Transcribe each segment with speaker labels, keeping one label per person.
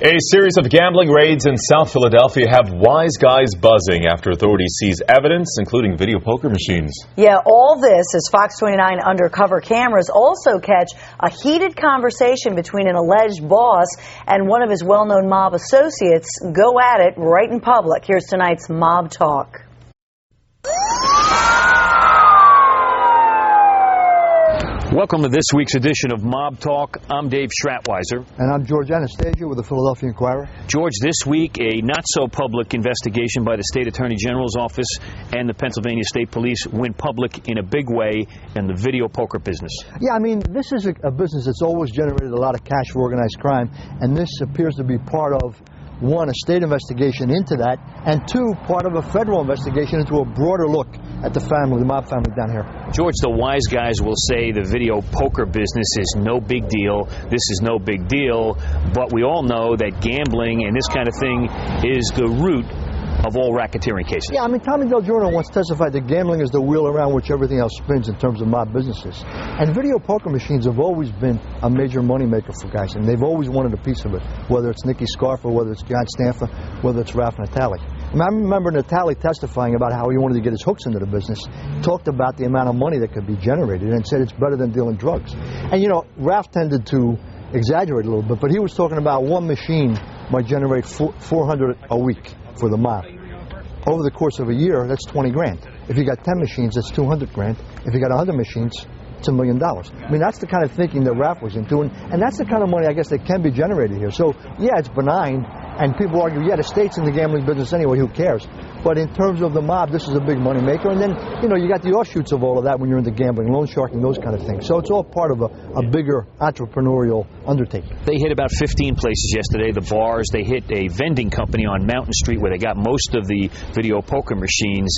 Speaker 1: A series of gambling raids in South Philadelphia have wise guys buzzing after authorities seize evidence, including video poker machines.
Speaker 2: Yeah, all this as Fox 29 undercover cameras also catch a heated conversation between an alleged boss and one of his well-known mob associates go at it right in public. Here's tonight's Mob Talk.
Speaker 3: Welcome to this week's edition of Mob Talk. I'm Dave Schratweiser.
Speaker 4: And I'm George Anastasia with the Philadelphia Inquirer.
Speaker 3: George, this week a not-so-public investigation by the State Attorney General's Office and the Pennsylvania State Police went public in a big way in the video poker business.
Speaker 4: Yeah, I mean, this is a business that's always generated a lot of cash for organized crime, and this appears to be part of, one, a state investigation into that, and two, part of a federal investigation into a broader look at the family, the mob family down here.
Speaker 3: George, the wise guys will say the video poker business is no big deal. This is no big deal, but we all know that gambling and this kind of thing is the root of all racketeering cases.
Speaker 4: Yeah, I mean, Tommy Del Giorno once testified that gambling is the wheel around which everything else spins in terms of mob businesses. And video poker machines have always been a major moneymaker for guys, and they've always wanted a piece of it, whether it's Nicky Scarfa, whether it's John Stanfa, whether it's Ralph Natale. I mean, I remember Natale testifying about how he wanted to get his hooks into the business, talked about the amount of money that could be generated, and said it's better than dealing drugs. And, you know, Ralph tended to exaggerate a little bit, but he was talking about one machine might generate $400 a week for the mob. Over the course of a year, that's 20 grand. If you got 10 machines, that's 200 grand. If you got 100 machines, it's $1 million. I mean, that's the kind of thinking that Ralph was into, and that's the kind of money, I guess, that can be generated here. So, yeah, it's benign, and people argue, yeah, the state's in the gambling business anyway, who cares? But in terms of the mob, this is a big money maker, and then, you know, you got the offshoots of all of that when you're into gambling, loan sharking, those kind of things. So it's all part of a bigger entrepreneurial undertaking.
Speaker 3: They hit about 15 places yesterday, the bars. They hit a vending company on Mountain Street where they got most of the video poker machines.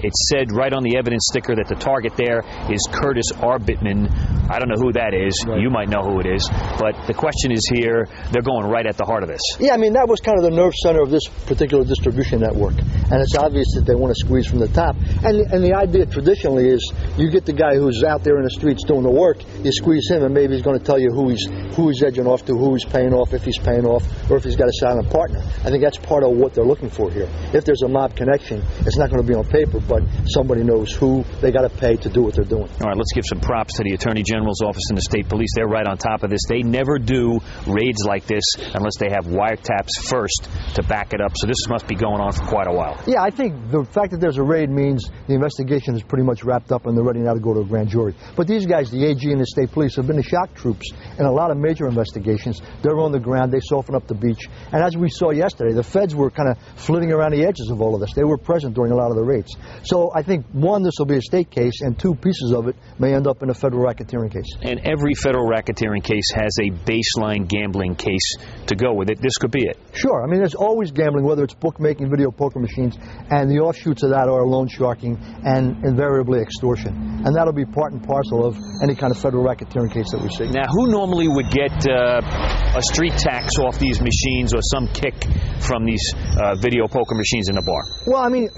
Speaker 3: It said right on the evidence sticker that the target there is Curtis Arbitman. I don't know who that is. Right. You might know who it is. But the question is here, they're going right at the heart of this.
Speaker 4: Yeah, I mean, that was kind of the nerve center of this particular distribution network. And it's obvious that they want to squeeze from the top. And the idea traditionally is you get the guy who's out there in the streets doing the work, you squeeze him, and maybe he's going to tell you who he's edging off to, who he's paying off, if he's paying off, or if he's got a silent partner. I think that's part of what they're looking for here. If there's a mob connection, it's not going to be on paper, but somebody knows who they got to pay to do what they're doing.
Speaker 3: All right, let's give some props to the Attorney General's Office and the State Police. They're right on top of this. They never do raids like this unless they have wiretaps first to back it up. So this must be going on for quite a while.
Speaker 4: Yeah, I think the fact that there's a raid means the investigation is pretty much wrapped up and they're ready now to go to a grand jury. But these guys, the AG and the state police, have been the shock troops in a lot of major investigations. They're on the ground. They soften up the beach. And as we saw yesterday, the feds were kind of flitting around the edges of all of this. They were present during a lot of the raids. So I think, one, this will be a state case, and two, pieces of it may end up in a federal racketeering case.
Speaker 3: And every federal racketeering case has a baseline gambling case to go with it. This could be it.
Speaker 4: Sure. I mean, there's always gambling, whether it's bookmaking, video poker machines, and the offshoots of that are loan sharking and invariably extortion. And that'll be part and parcel of any kind of federal racketeering case that we see.
Speaker 3: Now, who normally would get a street tax off these machines or some kick from these video poker machines in the bar?
Speaker 4: Well, I mean,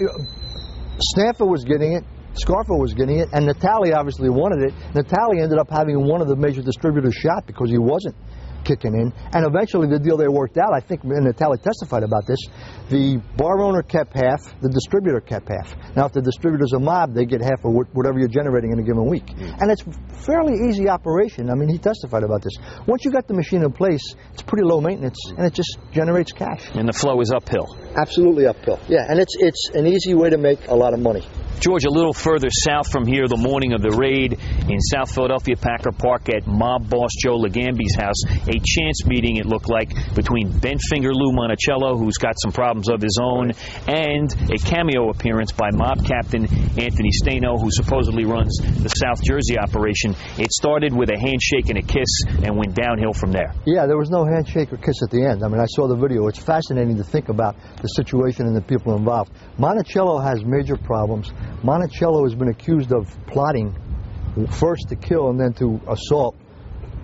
Speaker 4: Stanfa was getting it. Scarfa was getting it, and Natale obviously wanted it. Natale ended up having one of the major distributors shot because he wasn't kicking in, and eventually the deal they worked out, I think, and Natale testified about this, the bar owner kept half, the distributor kept half. Now, if the distributor's a mob, they get half of whatever you're generating in a given week. And it's fairly easy operation. I mean, he testified about this. Once you got the machine in place, it's pretty low maintenance, and it just generates cash.
Speaker 3: And the flow is uphill.
Speaker 4: Absolutely uphill. Yeah, and it's an easy way to make a lot of money.
Speaker 3: George, a little further south from here, the morning of the raid in South Philadelphia, Packer Park, at mob boss Joe Ligambi's house, a chance meeting, it looked like, between Bentfinger Lou Monticello, who's got some problems of his own, and a cameo appearance by mob captain Anthony Stano, who supposedly runs the South Jersey operation. It started with a handshake and a kiss and went downhill from there.
Speaker 4: Yeah, there was no handshake or kiss at the end. I mean, I saw the video. It's fascinating to think about the situation and the people involved. Monticello has major problems. Monticello has been accused of plotting first to kill and then to assault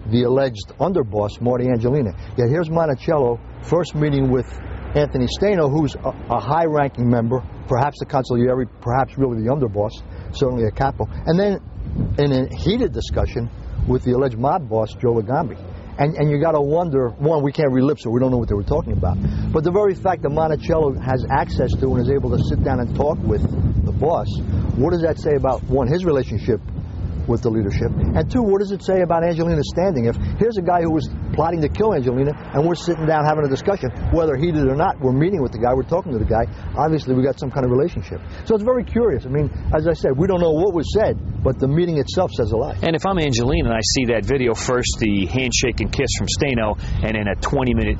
Speaker 4: the alleged underboss, Marty Angelina. Yet here's Monticello first meeting with Anthony Stano, who's a high-ranking member, perhaps the consigliere, perhaps really the underboss, certainly a capo, and then in a heated discussion with the alleged mob boss, Joe Ligambi. And you got to wonder, one, we can't read lips, so we don't know what they were talking about. But the very fact that Monticello has access to and is able to sit down and talk with the boss, what does that say about, one, his relationship with the leadership, and two, what does it say about Angelina's standing? If here's a guy who was plotting to kill Angelina, and we're sitting down having a discussion, whether heated or not, we're meeting with the guy, we're talking to the guy, obviously we got some kind of relationship. So it's very curious. I mean, as I said, we don't know what was said, but the meeting itself says a lot.
Speaker 3: And if I'm Angelina and I see that video, first the handshake and kiss from Stano, and then a 20-minute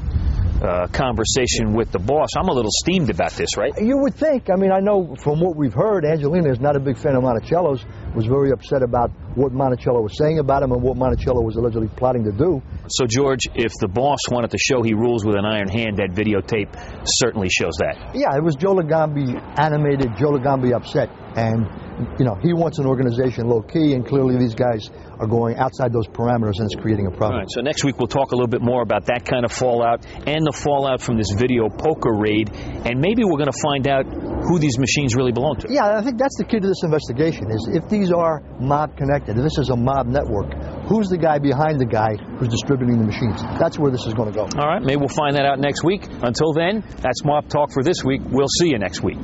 Speaker 3: conversation with the boss, I'm a little steamed about this, right?
Speaker 4: You would think. I mean, I know from what we've heard, Angelina is not a big fan of Monticello's, was very upset about what Monticello was saying about him and what Monticello was allegedly plotting to do.
Speaker 3: So, George, if the boss wanted to show he rules with an iron hand, that videotape certainly shows that.
Speaker 4: Yeah, it was Joe Ligambi animated, Joe Ligambi upset. And, you know, he wants an organization low-key, and clearly these guys are going outside those parameters, and it's creating a problem.
Speaker 3: All right, so next week we'll talk a little bit more about that kind of fallout and the fallout from this video poker raid, and maybe we're going to find out who these machines really belong to.
Speaker 4: Yeah, I think that's the key to this investigation, is if these are mob-connected, if this is a mob network, who's the guy behind the guy who's distributing the machines? That's where this is going to go.
Speaker 3: All right, maybe we'll find that out next week. Until then, that's Mob Talk for this week. We'll see you next week.